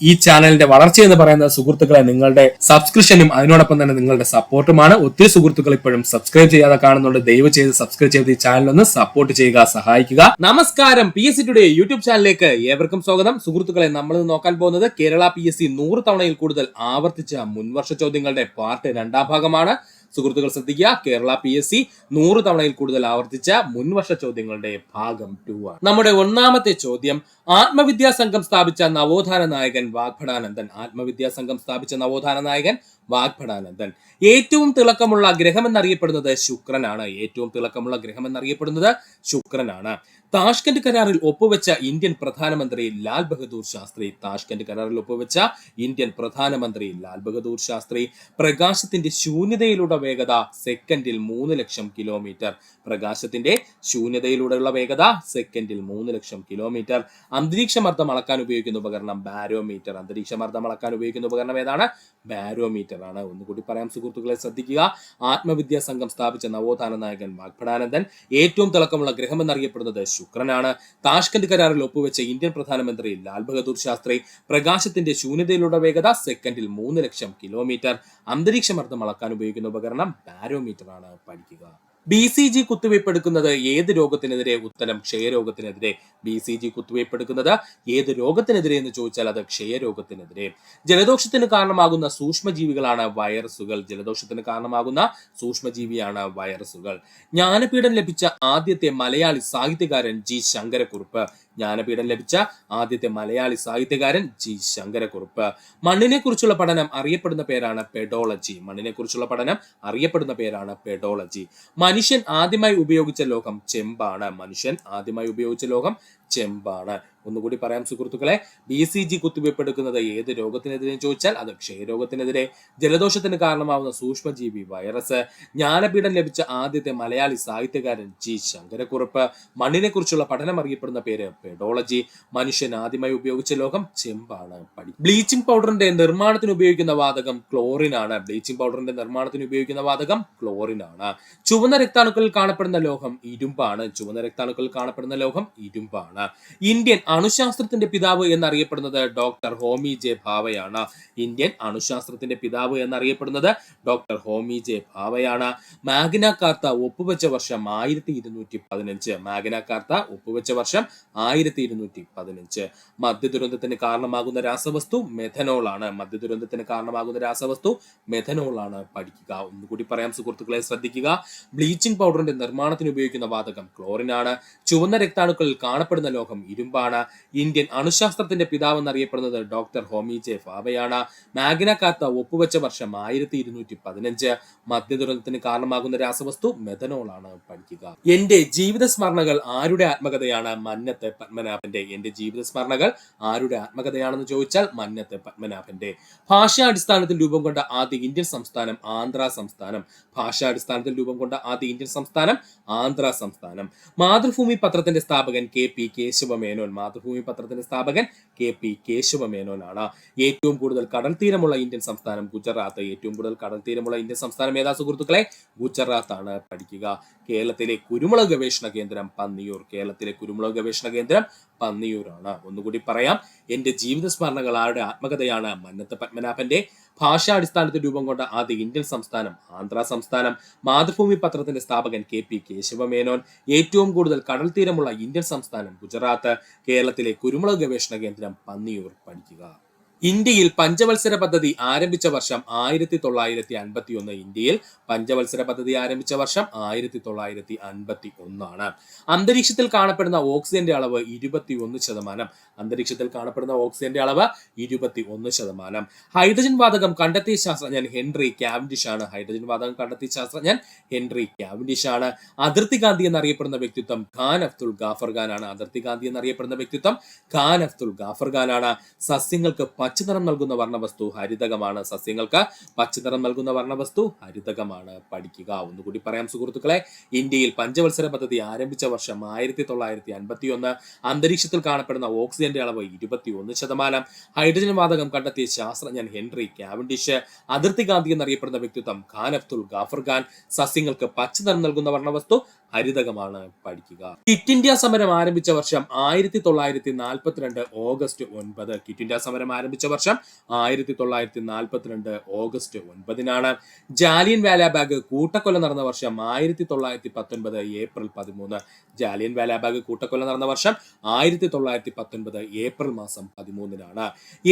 ഈ ചാനലിന്റെ വളർച്ച എന്ന് പറയുന്ന സുഹൃത്തുക്കളെ നിങ്ങളുടെ സബ്സ്ക്രിപ്ഷനും അതിനോടൊപ്പം തന്നെ നിങ്ങളുടെ സപ്പോർട്ടുമാണ്. ഒത്തിരി സുഹൃത്തുക്കൾ ഇപ്പോഴും സബ്സ്ക്രൈബ് ചെയ്യാതെ കാണുന്നുണ്ട്. ദയവ് ചെയ്ത് സബ്സ്ക്രൈബ് ചെയ്ത് ഈ ചാനൽ ഒന്ന് സപ്പോർട്ട് ചെയ്യുക, സഹായിക്കുക. നമസ്കാരം, PSC ടുഡേ യൂട്യൂബ് ചാനലിലേക്ക് ഏവർക്കും സ്വാഗതം. സുഹൃത്തുക്കളെ, നമ്മൾ നോക്കാൻ പോകുന്നത് കേരള PSC 100 തവണയിൽ കൂടുതൽ ആവർത്തിച്ച മുൻവർഷ ചോദ്യങ്ങളുടെ പാർട്ട് 2 ഭാഗമാണ്. സുഹൃത്തുക്കൾ ശ്രദ്ധിക്കുക, കേരള PSC 100 തവണയിൽ കൂടുതൽ ആവർത്തിച്ച മുൻവർഷ ചോദ്യങ്ങളുടെ ഭാഗം 2 ആണ്. നമ്മുടെ ഒന്നാമത്തെ ചോദ്യം, ആത്മവിദ്യാ സംഘം സ്ഥാപിച്ച നവോത്ഥാന നായകൻ വാഗ്ഭടാനന്ദൻ. ആത്മവിദ്യാ സംഘം സ്ഥാപിച്ച നവോത്ഥാന നായകൻ വാഗ്ഭടാനന്ദൻ. ഏറ്റവും തിളക്കമുള്ള ഗ്രഹം എന്നറിയപ്പെടുന്നത് ശുക്രനാണ്. ഏറ്റവും തിളക്കമുള്ള ഗ്രഹം എന്നറിയപ്പെടുന്നത് ശുക്രനാണ്. താഷ്കന്റ് കരാറിൽ ഒപ്പുവെച്ച ഇന്ത്യൻ പ്രധാനമന്ത്രി ലാൽ ബഹദൂർ ശാസ്ത്രി. താഷ്കന്റ് കരാറിൽ ഒപ്പുവെച്ച ഇന്ത്യൻ പ്രധാനമന്ത്രി ലാൽ ബഹദൂർ ശാസ്ത്രി. പ്രകാശത്തിന്റെ ശൂന്യതയിലൂടെ വേഗത സെക്കൻഡിൽ 3 ലക്ഷം കിലോമീറ്റർ. പ്രകാശത്തിന്റെ ശൂന്യതയിലൂടെയുള്ള വേഗത സെക്കൻഡിൽ 3 ലക്ഷം കിലോമീറ്റർ. അന്തരീക്ഷമർദ്ദം അളക്കാൻ ഉപയോഗിക്കുന്ന ഉപകരണം ബാരോമീറ്റർ. അന്തരീക്ഷമർദ്ദം അളക്കാൻ ഉപയോഗിക്കുന്ന ഉപകരണം ഏതാണ്? ബാരോമീറ്റർ ആണ്. ഒന്നുകൂടി പറയാം സുഹൃത്തുക്കളെ, ശ്രദ്ധിക്കുക. ആത്മവിദ്യാ സംഘം സ്ഥാപിച്ച നവോത്ഥാന നായകൻ വാഗ്ഭടാനന്ദൻ. ഏറ്റവും തിളക്കമുള്ള ഗ്രഹം എന്നറിയപ്പെടുന്നത് ശുക്രനാണ്. താഷ്കന്റ് കരാറിൽ ഒപ്പുവെച്ച ഇന്ത്യൻ പ്രധാനമന്ത്രി ലാൽ ബഹദൂർ ശാസ്ത്രി. പ്രകാശത്തിന്റെ ശൂന്യതയിലുള്ള വേഗത സെക്കൻഡിൽ 3 ലക്ഷം കിലോമീറ്റർ. അന്തരീക്ഷമർദ്ദം അളക്കാൻ ഉപയോഗിക്കുന്ന ഉപകരണം ബാരോമീറ്റർ ആണ്. പഠിക്കുക. BCG കുത്തിവയ്പ് എടുക്കുന്നത് ഏത് രോഗത്തിനെതിരെ? ഉത്തരം ക്ഷയരോഗത്തിനെതിരെ. BCG കുത്തിവയ്പ് എടുക്കുന്നത് ഏത് രോഗത്തിനെതിരെ എന്ന് ചോദിച്ചാൽ അത് ക്ഷയരോഗത്തിനെതിരെ. ജലദോഷത്തിന് കാരണമാകുന്ന സൂക്ഷ്മജീവികളാണ് വൈറസുകൾ. ജലദോഷത്തിന് കാരണമാകുന്ന സൂക്ഷ്മജീവിയാണ് വൈറസുകൾ. ജ്ഞാനപീഠം ലഭിച്ച ആദ്യത്തെ മലയാളി സാഹിത്യകാരൻ G. ശങ്കരക്കുറുപ്പ്. ജ്ഞാനപീഠം ലഭിച്ച ആദ്യത്തെ മലയാളി സാഹിത്യകാരൻ G. ശങ്കരക്കുറുപ്പ്. മണ്ണിനെ കുറിച്ചുള്ള പഠനം അറിയപ്പെടുന്ന പേരാണ് പെഡോളജി. മണ്ണിനെ കുറിച്ചുള്ള പഠനം അറിയപ്പെടുന്ന പേരാണ് പെഡോളജി. മനുഷ്യൻ ആദ്യമായി ഉപയോഗിച്ച ലോഹം ചെമ്പാണ്. മനുഷ്യൻ ആദ്യമായി ഉപയോഗിച്ച ലോഹം ചെമ്പാണ്. ഒന്നുകൂടി പറയാം സുഹൃത്തുക്കളെ, BCG കുത്തിവയ്പ് എടുക്കുന്നത് ഏത് രോഗത്തിനെതിരെ ചോദിച്ചാൽ അത് ക്ഷയരോഗത്തിനെതിരെ. ജലദോഷത്തിന് കാരണമാവുന്ന സൂക്ഷ്മജീവി വൈറസ്. ജ്ഞാനപീഠം ലഭിച്ച ആദ്യത്തെ മലയാളി സാഹിത്യകാരൻ G. ശങ്കരക്കുറുപ്പ്. മണ്ണിനെ കുറിച്ചുള്ള പഠനം അറിയപ്പെടുന്ന പേര് പെഡോളജി. മനുഷ്യൻ ആദ്യമായി ഉപയോഗിച്ച ലോഹം ചെമ്പാണ്. ബ്ലീച്ചിങ് പൗഡറിന്റെ നിർമ്മാണത്തിന് ഉപയോഗിക്കുന്ന വാതകം ക്ലോറിൻ ആണ്. ബ്ലീച്ചിങ് പൗഡറിന്റെ നിർമ്മാണത്തിന് ഉപയോഗിക്കുന്ന വാതകം ക്ലോറിൻ ആണ്. ചുവന്ന രക്താണുക്കളിൽ കാണപ്പെടുന്ന ലോഹം ഇരുമ്പാണ്. ചുവന്ന രക്താണുക്കളിൽ കാണപ്പെടുന്ന ലോഹം ഇരുമ്പാണ്. ഇന്ത്യൻ അണുശാസ്ത്രത്തിന്റെ പിതാവ് എന്നറിയപ്പെടുന്നത് ഡോക്ടർ ഹോമി ജെ ഭാവയാണ്. ഇന്ത്യൻ അണുശാസ്ത്രത്തിന്റെ പിതാവ് എന്നറിയപ്പെടുന്നത് ഡോക്ടർ ഹോമി ജെ ഭാവയാണ്. മാഗ്ന കാർത്ത ഒപ്പുവെച്ച വർഷം 1215. മാഗ്ന കാർത്ത ഒപ്പുവെച്ച വർഷം 1215. മദ്യദുരന്തത്തിന് കാരണമാകുന്ന രാസവസ്തു മെഥനോൾ ആണ്. മദ്യദുരന്തത്തിന് കാരണമാകുന്ന രാസവസ്തു മെഥനോൾ ആണ്. പഠിക്കുക. ഒന്നുകൂടി പറയാം സുഹൃത്തുക്കളെ, ശ്രദ്ധിക്കുക. ബ്ലീച്ചിങ് പൗഡറിന്റെ നിർമ്മാണത്തിന് ഉപയോഗിക്കുന്ന വാതകം ക്ലോറിൻ ആണ്. ചുവന്ന രക്താണുക്കളിൽ കാണപ്പെടുന്ന ലോഹം ഇരുമ്പാണ്. ഇന്ത്യൻ അണുശാസ്ത്രത്തിന്റെ പിതാവ് എന്നറിയപ്പെടുന്നത് ഡോക്ടർ ഹോമി ജെ ഭാവയാണ്. മാഗ്ന കാർത്ത ഒപ്പുവെച്ച വർഷം 1215. മദ്യദുരന്തത്തിന് കാരണമാകുന്ന രാസവസ്തു മെഥനോൾ ആണ്. പഠിക്കുക. എന്റെ ജീവിത സ്മരണകൾ ആരുടെ ആത്മകഥയാണ്? മന്നത്ത് പത്മനാഭന്റെ. എന്റെ ജീവിത സ്മരണകൾ ആരുടെ ആത്മകഥയാണെന്ന് ചോദിച്ചാൽ മന്നത്ത് പത്മനാഭന്റെ. ഭാഷാടിസ്ഥാനത്തിൽ രൂപം കൊണ്ട ആദ്യ ഇന്ത്യൻ സംസ്ഥാനം ആന്ധ്ര സംസ്ഥാനം. ഭാഷാടിസ്ഥാനത്തിൽ രൂപം കൊണ്ട ആദ്യ ഇന്ത്യൻ സംസ്ഥാനം ആന്ധ്ര സംസ്ഥാനം. മാതൃഭൂമി പത്രത്തിന്റെ സ്ഥാപകൻ KP കേശവമേനോൻ. മാതൃഭൂമി പത്രത്തിന്റെ സ്ഥാപകൻ KP കേശവമേനോനാണ്. ഏറ്റവും കൂടുതൽ കടൽ തീരമുള്ള ഇന്ത്യൻ സംസ്ഥാനം ഗുജറാത്ത്. ഏറ്റവും കൂടുതൽ കടൽ തീരമുള്ള ഇന്ത്യൻ സംസ്ഥാനം ഏതാ സുഹൃത്തുക്കളെ? ഗുജറാത്ത് ആണ്. പഠിക്കുക. കേരളത്തിലെ കുരുമുളക് ഗവേഷണ കേന്ദ്രം പന്നിയൂർ. കേരളത്തിലെ കുരുമുളക് ഗവേഷണ കേന്ദ്രം പന്നിയൂരാണ്. ഒന്നുകൂടി പറയാം. എന്റെ ജീവിത സ്മരണകൾ ആരുടെ ആത്മകഥയാണ്? മന്നത്ത് പത്മനാഭന്റെ. ഭാഷാടിസ്ഥാനത്തിൽ രൂപം കൊണ്ട ആദ്യ ഇന്ത്യൻ സംസ്ഥാനം ആന്ധ്ര സംസ്ഥാനം. മാതൃഭൂമി പത്രത്തിന്റെ സ്ഥാപകൻ KP കേശവമേനോൻ. ഏറ്റവും കൂടുതൽ കടൽ തീരമുള്ള ഇന്ത്യൻ സംസ്ഥാനം ഗുജറാത്ത്. കേരളത്തിലെ കുരുമുളക് ഗവേഷണ കേന്ദ്രം പന്നിയൂർ. പഠിക്കുക. ഇന്ത്യയിൽ പഞ്ചവത്സര പദ്ധതി ആരംഭിച്ച വർഷം 1951. ഇന്ത്യയിൽ പഞ്ചവത്സര പദ്ധതി ആരംഭിച്ച വർഷം 1951 ആണ്. അന്തരീക്ഷത്തിൽ കാണപ്പെടുന്ന ഓക്സിജന്റെ അളവ് 21%. അന്തരീക്ഷത്തിൽ കാണപ്പെടുന്ന ഓക്സിജന്റെ അളവ് 21%. ഹൈഡ്രജൻ വാതകം കണ്ടെത്തിയ ശാസ്ത്രജ്ഞൻ ഹെൻറി കാവൻഡിഷ് ആണ്. ഹൈഡ്രജൻ വാതകം കണ്ടെത്തിയ ശാസ്ത്രജ്ഞൻ ഹെൻറി കാവൻഡിഷ് ആണ്. അതിർത്തി ഗാന്ധി എന്നറിയപ്പെടുന്ന വ്യക്തിത്വം ഖാൻ അബ്ദുൽ ഗാഫർ ഖാൻ ആണ്. അതിർത്തി ഗാന്ധി എന്നറിയപ്പെടുന്ന വ്യക്തിത്വം ഖാൻ അബ്ദുൽ ഗാഫർ ഖാൻ ആണ്. സസ്യങ്ങൾക്ക് പച്ചനിറം നൽകുന്ന വർണ്ണവസ്തു ഹരിതകമാണ്. സസ്യങ്ങൾക്ക് പച്ചനിറം നൽകുന്ന വർണ്ണവസ്തു ഹരിതകമാണ്. പഠിക്കുക. ഒന്നുകൂടി പറയാം സുഹൃത്തുക്കളെ, ഇന്ത്യയിൽ പഞ്ചവത്സര പദ്ധതി ആരംഭിച്ച വർഷം 1951. അന്തരീക്ഷത്തിൽ കാണപ്പെടുന്ന ഓക്സിജന്റെ അളവ് 21%. ഹൈഡ്രജൻ വാതകം കണ്ടെത്തിയ ശാസ്ത്രജ്ഞൻ ഹെൻറി കാവൻഡിഷ്. അതിർത്തി ഗാന്ധി എന്നറിയപ്പെടുന്ന വ്യക്തിത്വം ഖാൻ അബ്ദുൽ ഗാഫർ ഖാൻ. സസ്യങ്ങൾക്ക് പച്ചനിറം നൽകുന്ന വർണ്ണവസ്തു ഹരിതകമാണ്. പഠിക്കുക. ക്വിറ്റ് ഇന്ത്യ സമരം ആരംഭിച്ച വർഷം 1942 ഓഗസ്റ്റ് 9. ക്വിറ്റ് ഇന്ത്യ സമരം ആരംഭിച്ച ആരംഭിച്ച വർഷം 1942 ഓഗസ്റ്റ് 9-നാണ്. ജാലിയൻ വാലാബാഗ് കൂട്ടക്കൊല നടന്ന വർഷം 1919 ഏപ്രിൽ 13. ജാലിയൻ വാലാബാഗ് കൂട്ടക്കൊല നടന്ന വർഷം 1919 ഏപ്രിൽ മാസം 13-നാണ്.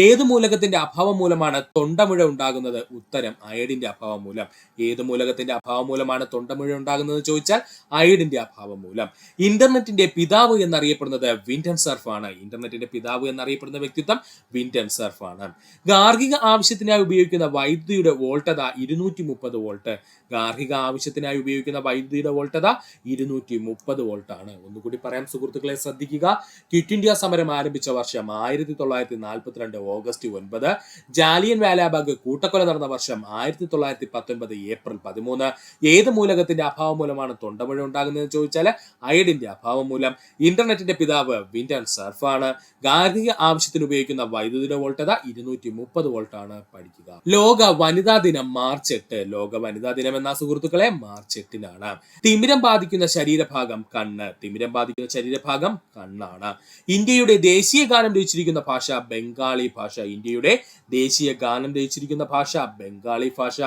ഏത് മൂലകത്തിന്റെ അഭാവം മൂലമാണ് തൊണ്ടമുഴ ഉണ്ടാകുന്നത്? ഉത്തരം അയഡിന്റെ അഭാവം മൂലം. ഏത് മൂലകത്തിന്റെ അഭാവം മൂലമാണ് തൊണ്ടമുഴ ഉണ്ടാകുന്നത് ചോദിച്ചാൽ അയഡിന്റെ അഭാവം മൂലം. ഇന്റർനെറ്റിന്റെ പിതാവ് എന്നറിയപ്പെടുന്നത് വിൻഡൻ സർഫ് ആണ്. ഇന്റർനെറ്റിന്റെ പിതാവ് എന്നറിയപ്പെടുന്ന വ്യക്തിത്വം വിൻഡൻ സർഫ് ആണ്. ഗാർഹിക ആവശ്യത്തിനായി ഉപയോഗിക്കുന്ന വൈദ്യുതിയുടെ വോൾട്ടത 230 വോൾട്ട്. ഗാർഹിക ആവശ്യത്തിനായി ഉപയോഗിക്കുന്ന വൈദ്യുതിയുടെ വോൾട്ടത 230 വോൾട്ട് ആണ്. ഒന്നുകൂടി പറയാം സുഹൃത്തുക്കളെ, ശ്രദ്ധിക്കുക. ക്വിറ്റ് ഇന്ത്യ സമരം ആരംഭിച്ച വർഷം 1942 ഓഗസ്റ്റ് 9. ജാലിയൻ വാലാബാഗ് കൂട്ടക്കൊല നടന്ന വർഷം 1919 ഏപ്രിൽ 13. ഏത് മൂലകത്തിന്റെ അഭാവം മൂലമാണ് തൊണ്ടമുഴ ഉണ്ടാകുന്നത് ചോദിച്ചാൽ അയഡിന്റെ അഭാവം മൂലം. ഇന്റർനെറ്റിന്റെ പിതാവ് വിൻഡൻ സർഫ് ആണ്. ഗാർഹിക ആവശ്യത്തിന് ഉപയോഗിക്കുന്ന വൈദ്യുതിയുടെ വോൾട്ടത 230 വോൾട്ട് ആണ്. പഠിക്കുക. ലോക വനിതാ ദിനം മാർച്ച് 8. ലോക വനിതാ ദിനം എന്ന സുഹൃത്തുക്കളെ മാർച്ച് 8-നാണ്. തിമിരം ബാധിക്കുന്ന ശരീരഭാഗം കണ്ണ്. തിമിരം ബാധിക്കുന്ന ശരീരഭാഗം കണ്ണാണ്. ഇന്ത്യയുടെ ദേശീയ ഗാനം രചിച്ചിരിക്കുന്ന ഭാഷ ബംഗാളി ഭാഷ. ഇന്ത്യയുടെ ദേശീയ ഗാനം രചിച്ചിരിക്കുന്ന ഭാഷ ബംഗാളി ഭാഷ.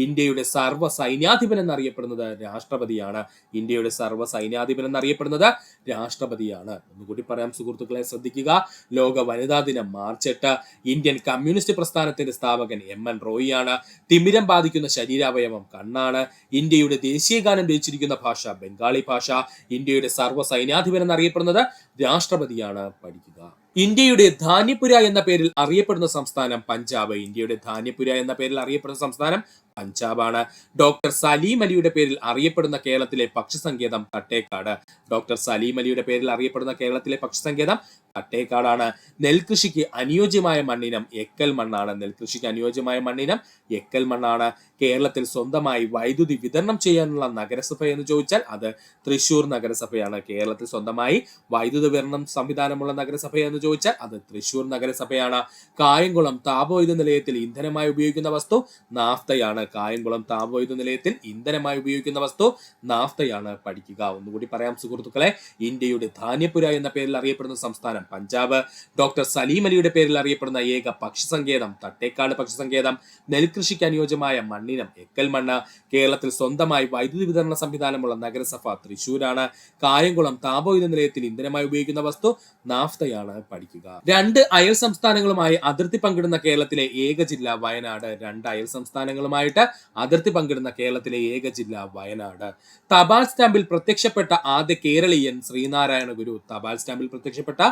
ഇന്ത്യയുടെ സർവ്വ സൈന്യാധിപൻ എന്നറിയപ്പെടുന്നത് രാഷ്ട്രപതിയാണ്. ഇന്ത്യയുടെ സർവ്വ സൈന്യാധിപൻ എന്നറിയപ്പെടുന്നത് രാഷ്ട്രപതിയാണ്. ഒന്നുകൂടി പറയാം സുഹൃത്തുക്കളെ, ശ്രദ്ധിക്കുക. ലോക വനിതാ ദിനം മാർച്ച് 8. ഇന്ത്യൻ കമ്മ്യൂണിസ്റ്റ് പ്രസ്ഥാനത്തിന്റെ സ്ഥാപകൻ MN റോയി ആണ്. തിമിരം ബാധിക്കുന്ന ശരീരാവയവം കണ്ണാണ്. ഇന്ത്യയുടെ ദേശീയ ഗാനം രചിച്ചിരിക്കുന്ന ഭാഷ ബംഗാളി ഭാഷ. ഇന്ത്യയുടെ സർവ്വ സൈന്യാധിപൻ എന്നറിയപ്പെടുന്നത് രാഷ്ട്രപതിയാണ്. പഠിക്കുക. ഇന്ത്യയുടെ ധാന്യപുര എന്ന പേരിൽ അറിയപ്പെടുന്ന സംസ്ഥാനം പഞ്ചാബ്. ഇന്ത്യയുടെ ധാന്യപുര എന്ന പേരിൽ അറിയപ്പെടുന്ന സംസ്ഥാനം പഞ്ചാബാണ്. ഡോക്ടർ സലീം അലിയുടെ പേരിൽ അറിയപ്പെടുന്ന കേരളത്തിലെ പക്ഷിസങ്കേതം തട്ടേക്കാട്. ഡോക്ടർ സലീം അലിയുടെ പേരിൽ അറിയപ്പെടുന്ന കേരളത്തിലെ പക്ഷിസങ്കേതം തട്ടേക്കാടാണ്. നെൽകൃഷിക്ക് അനുയോജ്യമായ മണ്ണിനം എക്കൽ മണ്ണാണ്. നെൽകൃഷിക്ക് അനുയോജ്യമായ മണ്ണിനം എക്കൽ മണ്ണാണ്. കേരളത്തിൽ സ്വന്തമായി വൈദ്യുതി വിതരണം ചെയ്യാനുള്ള നഗരസഭ എന്ന് ചോദിച്ചാൽ അത് തൃശൂർ നഗരസഭയാണ്. കേരളത്തിൽ സ്വന്തമായി വൈദ്യുതി വിതരണം സംവിധാനമുള്ള നഗരസഭ എന്ന് ചോദിച്ചാൽ അത് തൃശൂർ നഗരസഭയാണ്. കായംകുളം താപവൈദ്യുത നിലയത്തിൽ ഇന്ധനമായി ഉപയോഗിക്കുന്ന വസ്തു നാഫ്തയാണ്. കായംകുളം താപവൈദ്യുത നിലയത്തിൽ ഇന്ധനമായി ഉപയോഗിക്കുന്ന വസ്തു നാഫ്തയാണ്. പഠിക്കുക. ഒന്നുകൂടി പറയാം സുഹൃത്തുക്കളെ, ഇന്ത്യയുടെ ധാന്യപുര എന്ന പേരിൽ അറിയപ്പെടുന്ന സംസ്ഥാനം പഞ്ചാബ്. ഡോക്ടർ സലീം അലിയുടെ പേരിൽ അറിയപ്പെടുന്ന ഏക പക്ഷിസങ്കേതം തട്ടേക്കാട് പക്ഷിസങ്കേതം. നെൽകൃഷിക്ക് അനുയോജ്യമായ മണ്ണിനം എക്കൽ മണ്ണ്. കേരളത്തിൽ സ്വന്തമായി വൈദ്യുതി വിതരണ സംവിധാനമുള്ള നഗരസഭ തൃശൂരാണ്. കായംകുളം താപവൈദ്യുത നിലയത്തിൽ ഇന്ധനമായി ഉപയോഗിക്കുന്ന വസ്തു നാഫ്തയാണ്. പഠിക്കുക. 2 അയൽ സംസ്ഥാനങ്ങളുമായി അതിർത്തി പങ്കിടുന്ന കേരളത്തിലെ ഏക ജില്ല വയനാട്. 2 അയൽ സംസ്ഥാനങ്ങളുമായിട്ട് അതിർത്തി പങ്കിടുന്ന കേരളത്തിലെ ഏക ജില്ല വയനാട്. തപാൽ സ്റ്റാമ്പിൽ പ്രത്യക്ഷപ്പെട്ട ആദ്യ കേരളീയൻ ശ്രീനാരായണ ഗുരു. തപാൽ സ്റ്റാമ്പിൽ പ്രത്യക്ഷപ്പെട്ട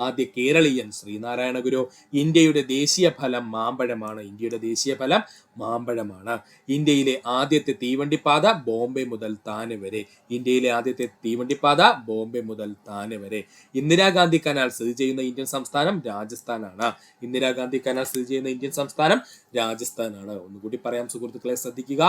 ആദ്യ കേരളീയൻ ശ്രീനാരായണ ഗുരു. ഇന്ത്യയുടെ ദേശീയ ഫലം മാമ്പഴമാണ്. ഇന്ത്യയുടെ ദേശീയ ഫലം മാമ്പഴമാണ്. ഇന്ത്യയിലെ ആദ്യത്തെ തീവണ്ടിപ്പാത ബോംബെ മുതൽ താനെ വരെ. ഇന്ത്യയിലെ ആദ്യത്തെ തീവണ്ടിപ്പാത ബോംബെ മുതൽ താനെ വരെ. ഇന്ദിരാഗാന്ധി കനാൽ സ്ഥിതി ചെയ്യുന്ന ഇന്ത്യൻ സംസ്ഥാനം രാജസ്ഥാനാണ്. ഇന്ദിരാഗാന്ധി കനാൽ സ്ഥിതി ചെയ്യുന്ന ഇന്ത്യൻ സംസ്ഥാനം രാജസ്ഥാനാണ്. ഒന്നുകൂടി പറയാം സുഹൃത്തുക്കളെ, ശ്രദ്ധിക്കുക.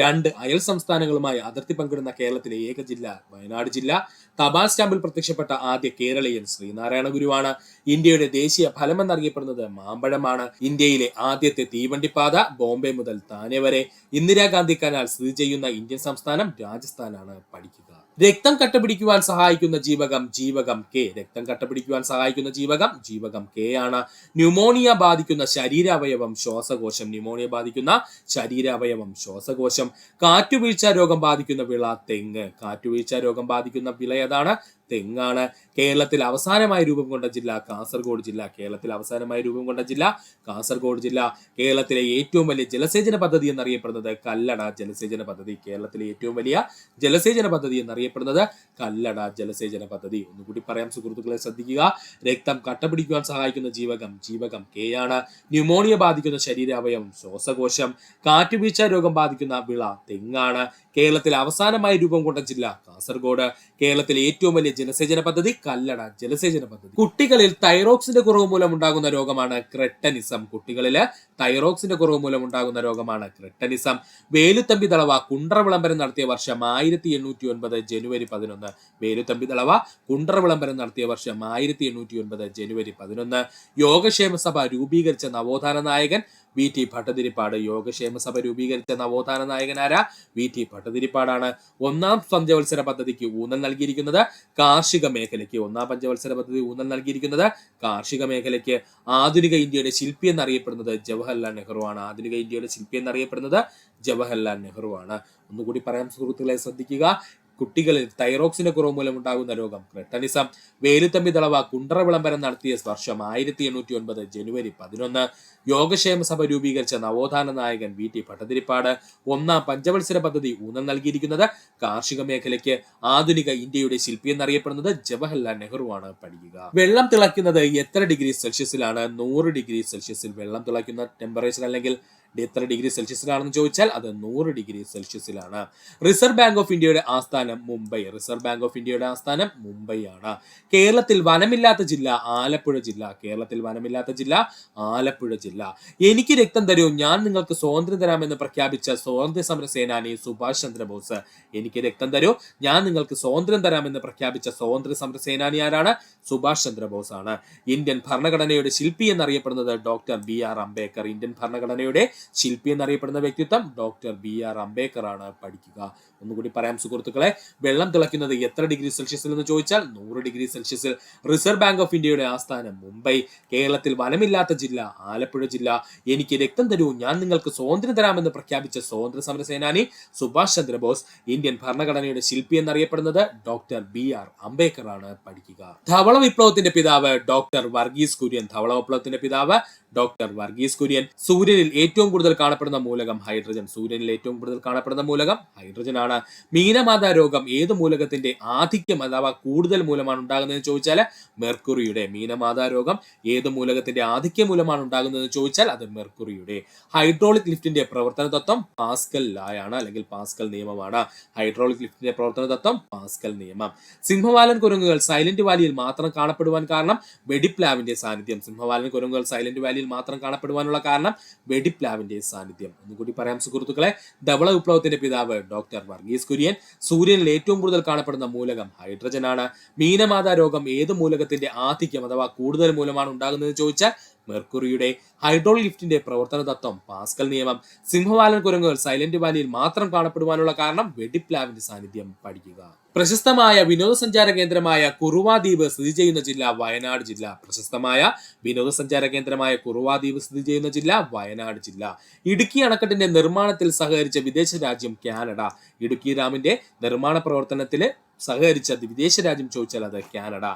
2 അയൽ സംസ്ഥാനങ്ങളുമായി അതിർത്തി പങ്കിടുന്ന കേരളത്തിലെ ഏക ജില്ല വയനാട് ജില്ല. തപാൽ സ്റ്റാമ്പിൽ പ്രത്യക്ഷപ്പെട്ട ആദ്യ കേരളീയൻ ശ്രീനാരായണ ഗുരുവാണ്. ഇന്ത്യയുടെ ദേശീയ ഫലം എന്നറിയപ്പെടുന്നത് മാമ്പഴമാണ്. ഇന്ത്യയിലെ ആദ്യത്തെ തീവണ്ടിപ്പാത ബോംബെ മുതൽ താനെ വരെ. ഇന്ദിരാഗാന്ധി കനാൽ സ്ഥിതി ചെയ്യുന്ന ഇന്ത്യൻ സംസ്ഥാനം രാജസ്ഥാനാണ്. പഠിക്കുക. രക്തം കട്ടപിടിക്കുവാൻ സഹായിക്കുന്ന ജീവകം ജീവകം കെ. രക്തം കട്ടപിടിക്കുവാൻ സഹായിക്കുന്ന ജീവകം ജീവകം കെ ആണ്. ന്യൂമോണിയ ബാധിക്കുന്ന ശരീരാവയവം ശ്വാസകോശം. ന്യൂമോണിയ ബാധിക്കുന്ന ശരീരാവയവം ശ്വാസകോശം. കാറ്റുവീഴ്ച രോഗം ബാധിക്കുന്ന വിള തെങ്ങ്. കാറ്റുവീഴ്ച രോഗം ബാധിക്കുന്ന വിള ഏതാണ്? തെങ്ങാണ്. കേരളത്തിൽ അവസാനമായി രൂപം കൊണ്ട ജില്ല കാസർഗോഡ് ജില്ല. കേരളത്തിൽ അവസാനമായി രൂപം കൊണ്ട ജില്ല കാസർഗോഡ് ജില്ല. കേരളത്തിലെ ഏറ്റവും വലിയ ജലസേചന പദ്ധതി എന്നറിയപ്പെടുന്നത് കല്ലട ജലസേചന പദ്ധതി. കേരളത്തിലെ ഏറ്റവും വലിയ ജലസേചന പദ്ധതി എന്നറിയപ്പെടുന്നത് കല്ലട ജലസേചന പദ്ധതി. ഒന്നുകൂടി പറയാം സുഹൃത്തുക്കളെ, ശ്രദ്ധിക്കുക. രക്തം കട്ടപിടിക്കുവാൻ സഹായിക്കുന്ന ജീവകം ജീവകം കെ ആണ്. ന്യൂമോണിയ ബാധിക്കുന്ന ശരീരാവയവം ശ്വാസകോശം. കാറ്റുവീഴ്ച രോഗം ബാധിക്കുന്ന വിള തെങ്ങാണ്. കേരളത്തിൽ അവസാനമായി രൂപം കൊണ്ട ജില്ല കാസർഗോഡ്. കേരളത്തിലെ ഏറ്റവും വലിയ ജലസേചന പദ്ധതി കല്ലട ജലസേചന പദ്ധതി. കുട്ടികളിൽ തൈറോക്സിന്റെ കുറവ് മൂലം ഉണ്ടാകുന്ന രോഗമാണ് ക്രെട്ടനിസം. കുട്ടികളില് തൈറോക്സിന്റെ കുറവ് മൂലം ഉണ്ടാകുന്ന രോഗമാണ് ക്രെട്ടനിസം. വേലുത്തമ്പി ദളവ കുണ്ട്ര വിളംബരം നടത്തിയ വർഷം 1809 ജനുവരി 11. വേലുത്തമ്പി ദളവ കുണ്ട്ര വിളംബരം നടത്തിയ വർഷം 1809 ജനുവരി 11. യോഗക്ഷേമ സഭ രൂപീകരിച്ച നവോത്ഥാന നായകൻ VT ഭട്ടതിരിപ്പാട്. യോഗക്ഷേമ സഭ രൂപീകരിച്ച നവോത്ഥാന നായകനാര VT ഭട്ടതിരിപ്പാടാണ്. ഒന്നാം പഞ്ചവത്സര പദ്ധതിക്ക് ഊന്നൽ നൽകിയിരിക്കുന്നത് കാർഷിക മേഖലയ്ക്ക്. ഒന്നാം പഞ്ചവത്സര പദ്ധതി ഊന്നൽ നൽകിയിരിക്കുന്നത് കാർഷിക മേഖലയ്ക്ക്. ആധുനിക ഇന്ത്യയുടെ ശില്പി എന്നറിയപ്പെടുന്നത് ജവഹർലാൽ നെഹ്റു ആണ്. ആധുനിക ഇന്ത്യയുടെ ശില്പി എന്നറിയപ്പെടുന്നത് ജവഹർലാൽ നെഹ്റു ആണ്. ഒന്നുകൂടി പറയാം സുഹൃത്തുക്കളെ, ശ്രദ്ധിക്കുക. കുട്ടികളിൽ തൈറോക്സിന്റെ കുറവ് മൂലം ഉണ്ടാകുന്ന രോഗം ക്രെട്ടനിസം. വേലുത്തമ്പി ദളവ കുണ്ടറ വിളംബരം നടത്തിയ വർഷം 1809 ജനുവരി 11. യോഗക്ഷേമ സഭ രൂപീകരിച്ച നവോത്ഥാന നായകൻ VT ഭട്ടതിരിപ്പാട്. ഒന്നാം പഞ്ചവത്സര പദ്ധതി ഊന്നൽ നൽകിയിരിക്കുന്നത് കാർഷിക മേഖലയ്ക്ക്. ആധുനിക ഇന്ത്യയുടെ ശില്പി എന്നറിയപ്പെടുന്നത് ജവഹർലാൽ നെഹ്റു ആണ്. പഠിക്കുക. വെള്ളം തിളയ്ക്കുന്നത് എത്ര ഡിഗ്രി സെൽഷ്യസിലാണ്? 100 ഡിഗ്രി സെൽഷ്യസിൽ വെള്ളം തിളയ്ക്കുന്ന ടെമ്പറേച്ചർ അല്ലെങ്കിൽ എത്ര ഡിഗ്രി സെൽഷ്യസിലാണെന്ന് ചോദിച്ചാൽ അത് 100 ഡിഗ്രി സെൽഷ്യസിലാണ്. റിസർവ് ബാങ്ക് ഓഫ് ഇന്ത്യയുടെ ആസ്ഥാനം മുംബൈ. റിസർവ് ബാങ്ക് ഓഫ് ഇന്ത്യയുടെ ആസ്ഥാനം മുംബൈ ആണ്. കേരളത്തിൽ വനമില്ലാത്ത ജില്ല ആലപ്പുഴ ജില്ല. കേരളത്തിൽ വനമില്ലാത്ത ജില്ല ആലപ്പുഴ ജില്ല. എനിക്ക് രക്തം തരൂ, ഞാൻ നിങ്ങൾക്ക് സ്വാതന്ത്ര്യം തരാമെന്ന് പ്രഖ്യാപിച്ച സ്വാതന്ത്ര്യ സമര സേനാനി സുഭാഷ് ചന്ദ്രബോസ്. എനിക്ക് രക്തം തരൂ, ഞാൻ നിങ്ങൾക്ക് സ്വാതന്ത്ര്യം തരാമെന്ന് പ്രഖ്യാപിച്ച സ്വാതന്ത്ര്യ സമര സേനാനി ആരാണ്? സുഭാഷ് ചന്ദ്രബോസ് ആണ്. ഇന്ത്യൻ ഭരണഘടനയുടെ ശില്പി എന്നറിയപ്പെടുന്നത് ഡോക്ടർ BR അംബേദ്കർ. ഇന്ത്യൻ ഭരണഘടനയുടെ ശില്പി എന്നറിയപ്പെടുന്ന വ്യക്തിത്വം ഡോക്ടർ BR അംബേദ്കർ ആണ്. പഠിക്കുക. ഒന്നുകൂടി പറയാം സുഹൃത്തുക്കളെ, വെള്ളം തിളയ്ക്കുന്നത് എത്ര ഡിഗ്രി സെൽഷ്യസിൽ എന്ന് ചോദിച്ചാൽ 100 ഡിഗ്രി സെൽഷ്യസിൽ. റിസർവ് ബാങ്ക് ഓഫ് ഇന്ത്യയുടെ ആസ്ഥാനം മുംബൈ. കേരളത്തിൽ വനമില്ലാത്ത ജില്ല ആലപ്പുഴ ജില്ല. എനിക്ക് രക്തം തരൂ, ഞാൻ നിങ്ങൾക്ക് സ്വാതന്ത്ര്യം തരാമെന്ന് പ്രഖ്യാപിച്ച സ്വാതന്ത്ര്യ സമര സേനാനി സുഭാഷ് ചന്ദ്രബോസ്. ഇന്ത്യൻ ഭരണഘടനയുടെ ശില്പി എന്നറിയപ്പെടുന്നത് ഡോക്ടർ BR അംബേദ്കർ ആണ്. പഠിക്കുക. ധവള വിപ്ലവത്തിന്റെ പിതാവ് ഡോക്ടർ വർഗീസ് കുര്യൻ. ധവള വിപ്ലവത്തിന്റെ പിതാവ് ഡോക്ടർ വർഗീസ് കുര്യൻ. സൂര്യനിൽ ഏറ്റവും കൂടുതൽ കാണപ്പെടുന്ന മൂലകം ഹൈഡ്രജൻ. സൂര്യനിൽ ഏറ്റവും കൂടുതൽ കാണപ്പെടുന്ന മൂലകം ഹൈഡ്രജൻ ആണ്. മീനമാത രോഗം ഏത് മൂലകത്തിന്റെ ആധിക്യം അഥവാ കൂടുതൽ മൂലമാണ് ഉണ്ടാകുന്നതെന്ന് ചോദിച്ചാൽ മെർക്കുറിയുടെ. മീനമാത രോഗം ഏത് മൂലകത്തിന്റെ ആധിക്യം മൂലമാണ് ഉണ്ടാകുന്നതെന്ന് ചോദിച്ചാൽ അത് മെർക്കുറിയുടെ. ഹൈഡ്രോളിക് ലിഫ്റ്റിന്റെ പ്രവർത്തന തത്വം പാസ്കൽ ലായാണ് അല്ലെങ്കിൽ പാസ്കൽ നിയമമാണ്. ഹൈഡ്രോളിക് ലിഫ്റ്റിന്റെ പ്രവർത്തന തത്വം പാസ്കൽ നിയമം. സിംഹവാലൻ കുരങ്ങുകൾ സൈലന്റ് വാലിയിൽ മാത്രം കാണപ്പെടുവാൻ കാരണം വെടിപ്ലാവിന്റെ സാന്നിധ്യം. സിംഹവാലൻ കുരങ്ങുകൾ സൈലന്റ് വാലിയിൽ മാത്രം കാണപ്പെടുവാനുള്ള കാരണം വെടിപ്ലാവിന്റെ സാന്നിധ്യം. ഒന്നുകൂടി പറയാം സുഹൃത്തുക്കളെ, ധവള വിപ്ലവത്തിന്റെ പിതാവ് ഡോക്ടർ വർഗീസ് കുര്യൻ. സൂര്യനിൽ ഏറ്റവും കൂടുതൽ കാണപ്പെടുന്ന മൂലകം ഹൈഡ്രജൻ ആണ്. മീനമാത രോഗം ഏത് മൂലകത്തിന്റെ ആധിക്യം അഥവാ കൂടുതൽ മൂലമാണ് ഉണ്ടാകുന്നതെന്ന് ചോദിച്ചാൽ മെർക്കുറിയുടെ. ഹൈഡ്രോളിക് ലിഫ്റ്റിന്റെ പ്രവർത്തന തത്വം പാസ്കൽ നിയമം. സിംഹവാലൻ കുരങ്ങുകൾ സൈലന്റ് വാലിയിൽ മാത്രം കാണപ്പെടുവാനുള്ള കാരണം വെടിപ്ലാവിന്റെ സാന്നിധ്യം. പഠിക്കുക. പ്രശസ്തമായ വിനോദസഞ്ചാര കേന്ദ്രമായ കുറുവ ദ്വീപ് സ്ഥിതി ചെയ്യുന്ന ജില്ല വയനാട് ജില്ല. പ്രശസ്തമായ വിനോദസഞ്ചാര കേന്ദ്രമായ കുറുവ ദ്വീപ് സ്ഥിതി ചെയ്യുന്ന ജില്ല വയനാട് ജില്ല. ഇടുക്കി അണക്കെട്ടിന്റെ നിർമ്മാണത്തിൽ സഹകരിച്ച വിദേശ രാജ്യം കാനഡ. ഇടുക്കി ഡാമിന്റെ നിർമ്മാണ പ്രവർത്തനത്തിൽ സഹകരിച്ച വിദേശ രാജ്യം ചോദിച്ചാൽ അത് കാനഡ.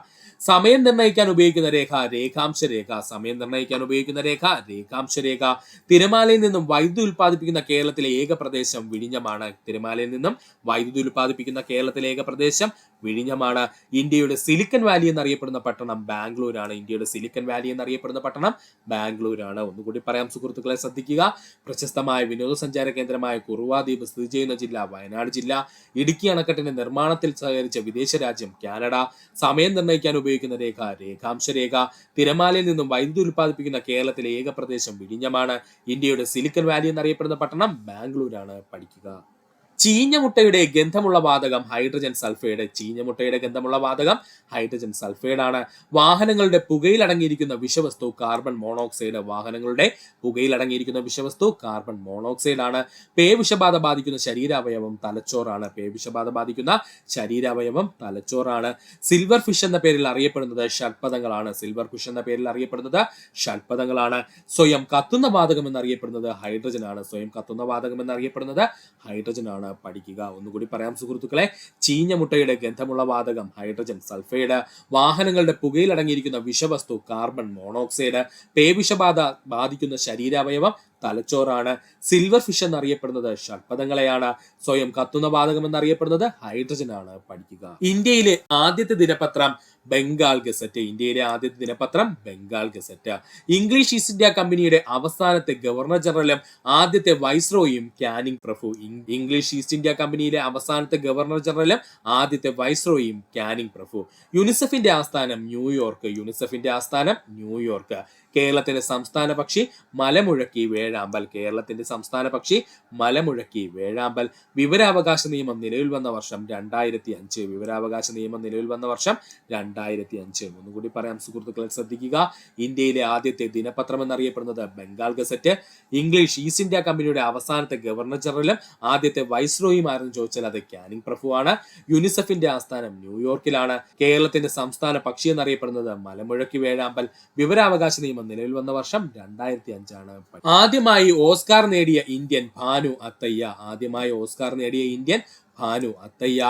സമയം നിർണ്ണയിക്കാൻ ഉപയോഗിക്കുന്ന രേഖ രേഖാംശ രേഖ. സമയം നിർണ്ണയിക്കാൻ ഉപയോഗിക്കുന്ന രേഖ രേഖാംശ രേഖ. തിരമാലയിൽ നിന്നും വൈദ്യുതി ഉൽപ്പാദിപ്പിക്കുന്ന കേരളത്തിലെ ഏക പ്രദേശം വിഴിഞ്ഞമാണ്. തിരമാലയിൽ നിന്നും വൈദ്യുതി ഉൽപ്പാദിപ്പിക്കുന്ന കേരളത്തിലെ ഏക പ്രദേശം വിഴിഞ്ഞമാണ്. ഇന്ത്യയുടെ സിലിക്കൺ വാലി എന്നറിയപ്പെടുന്ന പട്ടണം ബാംഗ്ലൂരാണ്. ഇന്ത്യയുടെ സിലിക്കൺ വാലി എന്നറിയപ്പെടുന്ന പട്ടണം ബാംഗ്ലൂരാണ്. ഒന്നുകൂടി പറയാം സുഹൃത്തുക്കളെ, ശ്രദ്ധിക്കുക. പ്രശസ്തമായ വിനോദസഞ്ചാര കേന്ദ്രമായ കുറുവ ദ്വീപ് സ്ഥിതി ചെയ്യുന്ന ജില്ല വയനാട് ജില്ല. ഇടുക്കി അണക്കെട്ടിന്റെ നിർമ്മാണത്തിൽ സഹകരിച്ച വിദേശ രാജ്യം കാനഡ. സമയം നിർണ്ണയിക്കാൻ ഉപയോഗിക്കുന്ന രേഖ രേഖാംശ രേഖ. തിരമാലയിൽ നിന്നും വൈദ്യുതി ഉൽപ്പാദിപ്പിക്കുന്ന കേരളത്തിലെ ഏക പ്രദേശം വിഴിഞ്ഞമാണ്. ഇന്ത്യയുടെ സിലിക്കൺ വാലി എന്നറിയപ്പെടുന്ന പട്ടണം ബാംഗ്ലൂരാണ്. പഠിക്കുക. ചീഞ്ഞ മുട്ടയുടെ ഗന്ധമുള്ള വാതകം ഹൈഡ്രജൻ സൾഫൈഡ്. ചീഞ്ഞ മുട്ടയുടെ ഗന്ധമുള്ള വാതകം ഹൈഡ്രജൻ സൾഫൈഡ് ആണ്. വാഹനങ്ങളുടെ പുകയിൽ അടങ്ങിയിരിക്കുന്ന വിഷവസ്തു കാർബൺ മോണോക്സൈഡ്. വാഹനങ്ങളുടെ പുകയിൽ അടങ്ങിയിരിക്കുന്ന വിഷവസ്തു കാർബൺ മോണോക്സൈഡ് ആണ്. പേവിഷബാധ ബാധിക്കുന്ന ശരീരാവയവം തലച്ചോറാണ്. പേവിഷബാധ ബാധിക്കുന്ന ശരീരാവയവം തലച്ചോറാണ്. സിൽവർ ഫിഷ് എന്ന പേരിൽ അറിയപ്പെടുന്നത് ഷഡ്പദങ്ങളാണ്. സിൽവർ ഫിഷ് എന്ന പേരിൽ അറിയപ്പെടുന്നത് ഷഡ്പദങ്ങളാണ്. സ്വയം കത്തുന്ന വാതകം എന്നറിയപ്പെടുന്നത് ഹൈഡ്രജൻ ആണ്. സ്വയം കത്തുന്ന വാതകം എന്നറിയപ്പെടുന്നത് ഹൈഡ്രജൻ ആണ്. പഠിക്കുക. ഒന്നുകൂടി പറയാം സുഹൃത്തുക്കളെ, ചീഞ്ഞ മുട്ടയുടെ ഗന്ധമുള്ള വാതകം ഹൈഡ്രജൻ സൾഫൈഡ്. വാഹനങ്ങളുടെ പുകയിൽ അടങ്ങിയിരിക്കുന്ന വിഷവസ്തു കാർബൺ മോണോക്സൈഡ്. പേവിഷബാധ ബാധിക്കുന്ന ശരീരാവയവം തലച്ചോറാണ്. സിൽവർ ഫിഷ് എന്നറിയപ്പെടുന്നത് ഷഡ്പദങ്ങളെയാണ്. സ്വയം കത്തുന്ന വാതകം എന്നറിയപ്പെടുന്നത് ഹൈഡ്രജൻ ആണ്. പഠിക്കുക. ഇന്ത്യയിലെ ആദ്യത്തെ ദിനപത്രം ബംഗാൾ ഗസറ്റ്. ഇന്ത്യയിലെ ആദ്യത്തെ ദിനപത്രം Bengal gazette. English east India കമ്പനിയുടെ അവസാനത്തെ ഗവർണർ ജനറലും ആദ്യത്തെ വൈസ്രോയും കാനിങ് പ്രഭു. ഇംഗ്ലീഷ് ഈസ്റ്റ് ഇന്ത്യ കമ്പനിയിലെ അവസാനത്തെ ഗവർണർ ജനറലും ആദ്യത്തെ വൈസ്രോയും കാനിങ് പ്രഭു. യുനിസെഫിന്റെ ആസ്ഥാനം ന്യൂയോർക്ക്. യുനിസെഫിന്റെ ആസ്ഥാനം ന്യൂയോർക്ക്. കേരളത്തിലെ സംസ്ഥാന പക്ഷി മലമുഴക്കി വേഴ. വേഴാമ്പൽ. കേരളത്തിന്റെ സംസ്ഥാന പക്ഷി മലമുഴക്കി വേഴാമ്പൽ. വിവരാവകാശ നിയമം നിലവിൽ വന്ന വർഷം 2005. വിവരാവകാശ നിയമം നിലവിൽ വന്ന വർഷം 2005. ഒന്നുകൂടി പറയാം സുഹൃത്തുക്കളെ, ശ്രദ്ധിക്കുക. ഇന്ത്യയിലെ ആദ്യത്തെ ദിനപത്രം എന്നറിയപ്പെടുന്നത് Bengal gazette. English east India കമ്പനിയുടെ അവസാനത്തെ ഗവർണർ ജനറലും ആദ്യത്തെ വൈസ്രോയിയുമായിരുന്നു ചോദിച്ചാൽ അത് കാനിങ് പ്രഭുവാണ്. യുനിസെഫിന്റെ ആസ്ഥാനം ന്യൂയോർക്കിലാണ്. കേരളത്തിന്റെ സംസ്ഥാന പക്ഷി എന്നറിയപ്പെടുന്നത് മലമുഴക്കി വേഴാമ്പൽ. വിവരാവകാശ നിയമം നിലവിൽ വന്ന വർഷം 2005. ആദ്യമായി ഓസ്കാർ നേടിയ ഇന്ത്യൻ ഭാനു അത്തയ്യ. ആദ്യമായി ഓസ്കാർ നേടിയ ഇന്ത്യൻ ഭാനു അത്തയ്യ.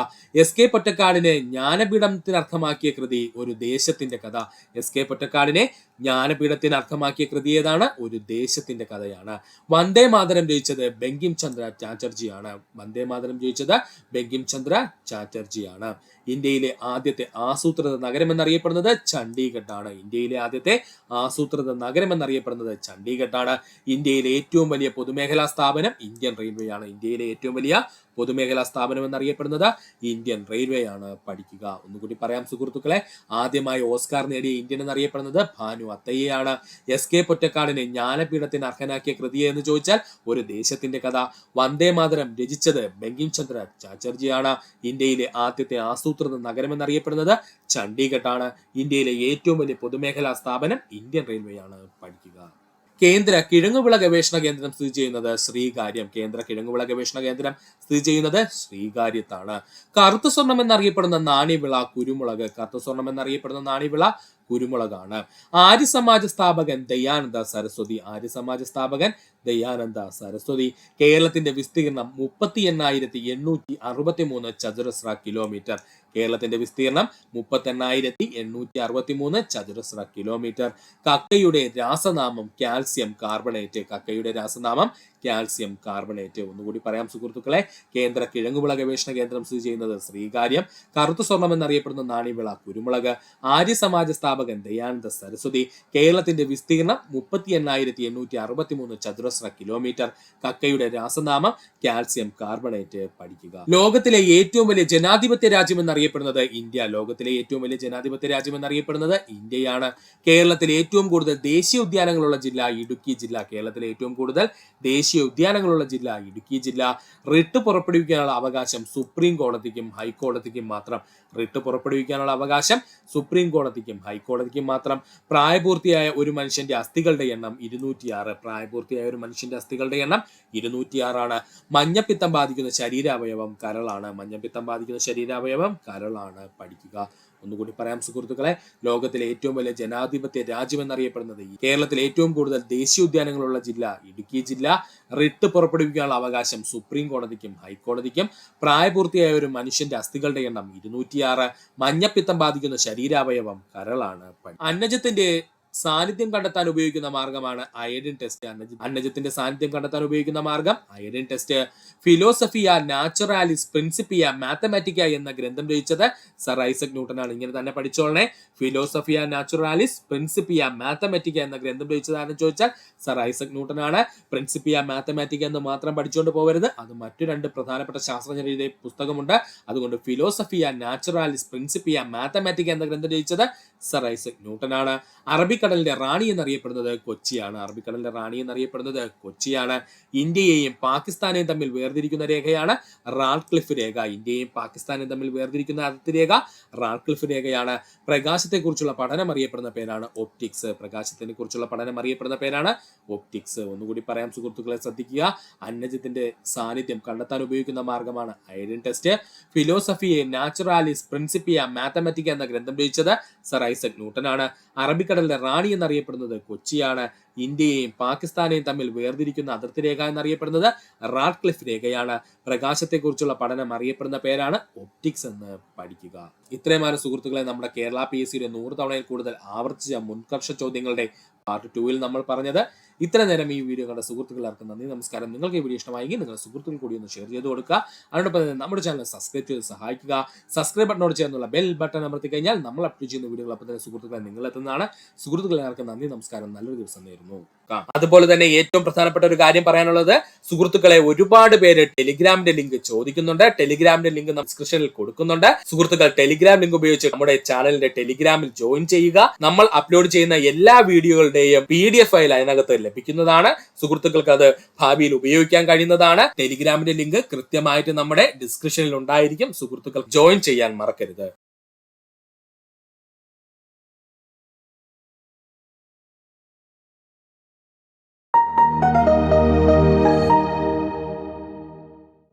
എസ്.കെ. പൊറ്റക്കാടിനെ ജ്ഞാനപീഠത്തിന് അർഹമാക്കിയ കൃതി ഒരു ദേശത്തിന്റെ കഥ. എസ്.കെ. പൊറ്റക്കാടിനെ ജ്ഞാനപീഠത്തിന് അർഹമാക്കിയ കൃതി ഏതാണ്? ഒരു ദേശത്തിന്റെ കഥയാണ്. വന്ദേ മാതരം രചിച്ചത് ബങ്കിം ചന്ദ്ര ചാറ്റർജിയാണ്. വന്ദേ മാതരം രചിച്ചത് ബങ്കിം ചന്ദ്ര ചാറ്റർജിയാണ്. ഇന്ത്യയിലെ ആദ്യത്തെ ആസൂത്രിത നഗരം എന്നറിയപ്പെടുന്നത് ചണ്ഡീഗഡാണ്. ഇന്ത്യയിലെ ആദ്യത്തെ ആസൂത്രിത നഗരം എന്നറിയപ്പെടുന്നത് ചണ്ഡീഗഡാണ്. ഇന്ത്യയിലെ ഏറ്റവും വലിയ പൊതുമേഖലാ സ്ഥാപനം ഇന്ത്യൻ റെയിൽവേ ആണ്. ഇന്ത്യയിലെ ഏറ്റവും വലിയ പൊതുമേഖലാ സ്ഥാപനം എന്നറിയപ്പെടുന്നത് ഇന്ത്യൻ റെയിൽവേ ആണ്. പഠിക്കുക. ഒന്നുകൂടി പറയാം സുഹൃത്തുക്കളെ, ആദ്യമായി ഓസ്കാർ നേടിയ ഇന്ത്യൻ എന്നറിയപ്പെടുന്നത് ഭാനു അത്തയ്യയാണ്. എസ്.കെ. പൊറ്റക്കാടിനെ ജ്ഞാനപീഠത്തിന് അർഹനാക്കിയ കൃതി എന്ന് ചോദിച്ചാൽ ഒരു ദേശത്തിന്റെ കഥ. വന്ദേ മാതരം രചിച്ചത് ബങ്കിം ചന്ദ്ര ചാറ്റർജിയാണ്. ഇന്ത്യയിലെ ആദ്യത്തെ ആസൂത്രിത നഗരം എന്നറിയപ്പെടുന്നത് ചണ്ഡീഗഡാണ്. ഇന്ത്യയിലെ ഏറ്റവും വലിയ പൊതുമേഖലാ സ്ഥാപനം ഇന്ത്യൻ റെയിൽവേ ആണ്. പഠിക്കുക. കേന്ദ്ര കിഴങ്ങുവിള ഗവേഷണ കേന്ദ്രം സ്ഥിതി ചെയ്യുന്നത് ശ്രീകാര്യം. കേന്ദ്ര കിഴങ്ങുവിള ഗവേഷണ കേന്ദ്രം സ്ഥിതി ചെയ്യുന്നത് ശ്രീകാര്യത്താണ്. കറുത്ത സ്വർണം എന്നറിയപ്പെടുന്ന നാണ്യവിള കുരുമുളക്. കറുത്ത സ്വർണം എന്നറിയപ്പെടുന്ന നാണ്യവിള കുരുമുളകാണ്. ആര്യ സമാജ സ്ഥാപകൻ ദയാനന്ദ സരസ്വതി. ആര്യ സമാജ സ്ഥാപകൻ ദയാനന്ദ സരസ്വതി. കേരളത്തിന്റെ വിസ്തീർണം 38,863 ചതുരശ്ര കിലോമീറ്റർ. കേരളത്തിന്റെ വിസ്തീർണം 38,863 ചതുരശ്ര കിലോമീറ്റർ. കക്കയുടെ രാസനാമം കാൽസ്യം കാർബണേറ്റ്. കക്കയുടെ രാസനാമം കാൽസ്യം കാർബണേറ്റ്. ഒന്നുകൂടി പറയാം സുഹൃത്തുക്കളെ, കേന്ദ്ര കിഴങ്ങുവിള ഗവേഷണ കേന്ദ്രം സ്ഥിതി ചെയ്യുന്നത് ശ്രീകാര്യം. കറുത്ത സ്വർണം എന്നറിയപ്പെടുന്ന നാണ്യവിള കുരുമുളക്. ആര്യ സമാജ സ്ഥാപകൻ ദയാനന്ദ സരസ്വതി. കേരളത്തിന്റെ വിസ്തീർണം 38,863 ചതുരശ്ര കിലോമീറ്റർ. കക്കയുടെ രാസനാമം കാൽസ്യം കാർബണേറ്റ്. പഠിക്കുക. ലോകത്തിലെ ഏറ്റവും വലിയ ജനാധിപത്യ രാജ്യം എന്നറിയപ്പെടുന്നത് ഇന്ത്യ. ലോകത്തിലെ ഏറ്റവും വലിയ ജനാധിപത്യ രാജ്യം എന്നറിയപ്പെടുന്നത് ഇന്ത്യയാണ്. കേരളത്തിലെ ഏറ്റവും കൂടുതൽ ദേശീയ ഉദ്യാനങ്ങളുള്ള ജില്ല ഇടുക്കി ജില്ല. കേരളത്തിലെ ഏറ്റവും കൂടുതൽ ദേശീയ ഉദ്യാനങ്ങളുള്ള ജില്ല ഇടുക്കി ജില്ല. റിട്ട് പുറപ്പെടുവിക്കാനുള്ള അവകാശം സുപ്രീം കോടതിക്കും ഹൈക്കോടതിക്കും മാത്രം. റിട്ട് പുറപ്പെടുവിക്കാനുള്ള അവകാശം സുപ്രീം കോടതിക്കും ഹൈക്കോടതിക്കും മാത്രം. പ്രായപൂർത്തിയായ ഒരു മനുഷ്യന്റെ അസ്ഥികളുടെ എണ്ണം 206. പ്രായപൂർത്തിയായ ഒരു മനുഷ്യന്റെ അസ്ഥികളുടെ എണ്ണം 206 ആണ്. മഞ്ഞപ്പിത്തം ബാധിക്കുന്ന ശരീരാവയവം കരളാണ്. മഞ്ഞപ്പിത്തം ബാധിക്കുന്ന ശരീരാവയവം കരളാണ്. പഠിക്കുക. ഒന്നുകൂടി പറയാം സുഹൃത്തുക്കളെ, ലോകത്തിലെ ഏറ്റവും വലിയ ജനാധിപത്യ രാജ്യം എന്നറിയപ്പെടുന്നത് കേരളത്തിലെ ഏറ്റവും കൂടുതൽ ദേശീയ ഉദ്യാനങ്ങളുള്ള ജില്ല ഇടുക്കി ജില്ല. റിട്ട് പുറപ്പെടുവിക്കാനുള്ള അവകാശം സുപ്രീം കോടതിക്കും ഹൈക്കോടതിക്കും. പ്രായപൂർത്തിയായ ഒരു മനുഷ്യന്റെ അസ്ഥികളുടെ എണ്ണം 206. മഞ്ഞപ്പിത്തം ബാധിക്കുന്ന ശരീരാവയവം കരളാണ്. അന്നജത്തിന്റെ സാന്നിധ്യം കണ്ടെത്താൻ ഉപയോഗിക്കുന്ന മാർഗമാണ് അയഡിൻ ടെസ്റ്റ്. അന്നജത്തിന്റെ സാന്നിധ്യം കണ്ടെത്താൻ ഉപയോഗിക്കുന്ന മാർഗം iodine test. Philosophiae Naturalis Principia Mathematica എന്ന ഗ്രന്ഥം രചിച്ചത് സർ ഐസക് ന്യൂട്ടൻ ആണ്. ഇങ്ങനെ തന്നെ പഠിച്ചോളണേ. ഫിലോസഫിയ നാച്ചുറാലിസ് പ്രിൻസിപ്പിയ മാത്തമാറ്റിക്ക എന്ന ഗ്രന്ഥം രചിച്ചതാണെന്ന് ചോദിച്ചാൽ സർ ഐസക് ന്യൂട്ടൻ ആണ്. പ്രിൻസിപ്പിയ മാത്തമാറ്റിക്ക എന്ന് മാത്രം പഠിച്ചുകൊണ്ട് പോകരുത്, അത് മറ്റു രണ്ട് പ്രധാനപ്പെട്ട ശാസ്ത്രജ്ഞരുടെ പുസ്തകമുണ്ട്. അതുകൊണ്ട് ഫിലോസഫിയ നാച്ചുറാലിസ് പ്രിൻസിപ്പിയ മാത്തമാറ്റിക്ക എന്ന ഗ്രന്ഥം രചിച്ചത് സർ ഐസക് ന്യൂട്ടൻ ആണ്. അറബിക്കടലിന്റെ റാണി എന്നറിയപ്പെടുന്നത് കൊച്ചിയാണ്. അറബിക്കടലിന്റെ റാണി എന്നറിയപ്പെടുന്നത് കൊച്ചിയാണ്. ഇന്ത്യയെയും പാകിസ്ഥാനെയും തമ്മിൽ വേർതിരിക്കുന്ന രേഖയാണ് റാഡ്ക്ലിഫ് രേഖ. ഇന്ത്യയും പാകിസ്ഥാനെയും തമ്മിൽ വേർതിരിക്കുന്ന അതിർത്തി രേഖ റാഡ്ക്ലിഫ് രേഖയാണ്. പ്രകാശത്തെ കുറിച്ചുള്ള പഠനം അറിയപ്പെടുന്ന പേരാണ് ഒപ്റ്റിക്സ്. പ്രകാശത്തിനെ കുറിച്ചുള്ള പഠനം അറിയപ്പെടുന്ന പേരാണ് ഒപ്റ്റിക്സ്. ഒന്നുകൂടി പറയാം സുഹൃത്തുക്കളെ, ശ്രദ്ധിക്കുക. അന്നജത്തിന്റെ സാന്നിധ്യം കണ്ടെത്താൻ ഉപയോഗിക്കുന്ന മാർഗമാണ് iodine test. Philosophiae Naturalis Principia Mathematica എന്ന ഗ്രന്ഥം രചിച്ചത് സർ ഐസക് ന്യൂട്ടൻ ആണ്. അറബിക്കടലിന്റെ റാണി എന്നറിയപ്പെടുന്നത് കൊച്ചിയാണ്. ഇന്ത്യയെയും പാകിസ്ഥാനെയും തമ്മിൽ വേർതിരിക്കുന്ന അതിർത്തി രേഖ എന്നറിയപ്പെടുന്നത് റാഡ്ക്ലിഫ് രേഖയാണ്. പ്രകാശത്തെക്കുറിച്ചുള്ള പഠനം അറിയപ്പെടുന്ന പേരാണ് ഒപ്റ്റിക്സ് എന്ന് പഠിക്കുക. ഇത്രയുമാണ് സുഹൃത്തുക്കളെ നമ്മുടെ കേരള PSCയുടെ 100 തവണയിൽ കൂടുതൽ ആവർത്തിച്ച മുൻകർഷ ചോദ്യങ്ങളുടെ പാർട്ട് 2 നമ്മൾ പറഞ്ഞത്. ഇത്ര നേരം ഈ വീഡിയോ കണ്ട സുഹൃത്തുക്കൾക്ക് നന്ദി, നമസ്കാരം. നിങ്ങൾക്ക് ഈ വീഡിയോ ഇഷ്ടമായെങ്കിൽ നിങ്ങളുടെ സുഹൃത്തുക്കൾ കൂടി ഒന്ന് ഷെയർ ചെയ്ത് കൊടുക്കുക. അതോടൊപ്പം തന്നെ നമ്മുടെ ചാനൽ സബ്സ്ക്രൈബ് ചെയ്ത് സഹായിക്കുക. സബ്സ്ക്രൈബ് ബട്ടനോട് ചേർന്നുള്ള ബെൽ ബട്ടൺ അമർത്തി കഴിഞ്ഞാൽ നമ്മൾ അപ്ലോഡ് ചെയ്യുന്ന വീഡിയോകൾ അപ്പോൾ തന്നെ സുഹൃത്തുക്കളെ നിങ്ങളെത്തുന്നതാണ്. സുഹൃത്തുക്കളെ നന്ദി, നമസ്കാരം. നല്ലൊരു ദിവസം നേരുന്നു. അതുപോലെ തന്നെ ഏറ്റവും പ്രധാനപ്പെട്ട ഒരു കാര്യം പറയാനുള്ളത്, സുഹൃത്തുക്കളെ ഒരുപാട് പേര് ടെലിഗ്രാമിന്റെ ലിങ്ക് ചോദിക്കുന്നുണ്ട്. ടെലിഗ്രാമിന്റെ ലിങ്ക് ഡിസ്ക്രിപ്ഷനിൽ കൊടുക്കുന്നുണ്ട്. സുഹൃത്തുക്കൾ ടെലിഗ്രാം ലിങ്ക് ഉപയോഗിച്ച് നമ്മുടെ ചാനലിന്റെ ടെലിഗ്രാമിൽ ജോയിൻ ചെയ്യുക. നമ്മൾ അപ്ലോഡ് ചെയ്യുന്ന എല്ലാ വീഡിയോകളുടെയും PDF ഫയൽ അതിനകത്ത് ലഭിക്കുന്നതാണ്. സുഹൃത്തുക്കൾക്ക് അത് ഭാവിയിൽ ഉപയോഗിക്കാൻ കഴിയുന്നതാണ്. ടെലിഗ്രാമിന്റെ ലിങ്ക് കൃത്യമായിട്ട് നമ്മുടെ ഡിസ്ക്രിപ്ഷനിൽ ഉണ്ടായിരിക്കും. സുഹൃത്തുക്കൾ ജോയിൻ ചെയ്യാൻ മറക്കരുത്.